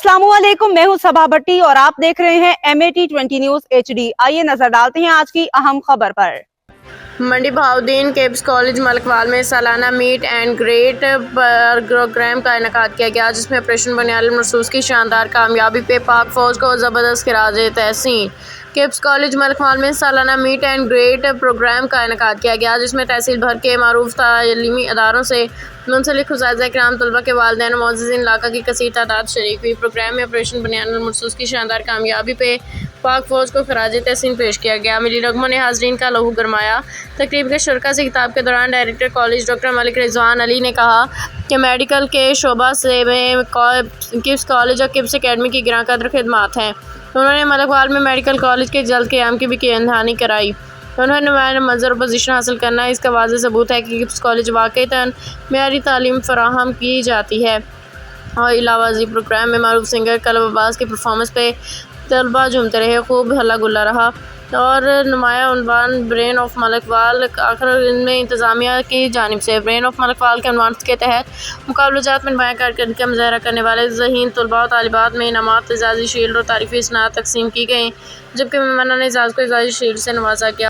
अस्सलामुअलैकुम, मैं हूं सबा भट्टी और आप देख रहे हैं MAT20 न्यूज HD। आइए नजर डालते हैं आज की अहम खबर पर। मंडी बहाउद्दीन केब्स कॉलेज मलकवाल में सालाना मीट एंड ग्रेट प्रोग्राम का इनेकाद किया गया, जिसमें ऑपरेशन बुनियाद मरसूस की शानदार कामयाबी पे पाक फौज को ज़बरदस्त खिराज तहसीन। केब्स कॉलेज मलकवाल में सालाना मीट एंड ग्रेट प्रोग्राम का इनेकाद किया गया, जिसमें तहसील भर के मारूफ तालीमी अदारों से मुंसलिक उस्ताद इकराम, तलबा के वालिदैन, मुअज़्ज़िज़ीन इलाका की कसीर तादाद शरीक हुई। प्रोग्राम में ऑपरेशन बुनियाद मरसूस की शानदार कामयाबी पे पाक फौज को खिराज तहसीन पेश किया गया। मिली रगमों ने हाज़रीन का लहू गरमाया। तकरीब के शुरका से खिताब के दौरान director college doctor Malik Rizwan Ali ने कहा कि मेडिकल के शोबा से में किब्स कॉलेज और किब्स अकेडमी की गिरां कदर खिदमात हैं। उन्होंने मलकवाल में मेडिकल कॉलेज के जल्द क़याम की भी कीमतहानी कराई। उन्होंने नुमाया मंजर पोजीशन हासिल करना इसका वाज़ेह सबूत है कि किब्स कॉलेज वाक़ईतन मेयारी तालीम फराहम की जाती है। और इलावाजी प्रोग्राम में मारूफ सिंगर कलब अब्बास की परफॉर्मेंस पे तलबा झूमते रहे, खूब हल्ला गुल्ला रहा और नुमाया उन्वान ब्रेन ऑफ मलकवाल आखिर इनमें इंतज़ामिया की जानिब से ब्रेन ऑफ मलकवाल के उन्वान के तहत मुकाबलाजात में नुमाया कारकर्दगी का मुज़ाहरा करने वाले ज़हीन तलबा और तालिबात में इनामात, एजाज़ी शील्ड और तारीफ़ी स्नात तकसीम की गई, जबकि मेहमानान एजाज़ को एजाज़ी शील्ड से नवाजा गया।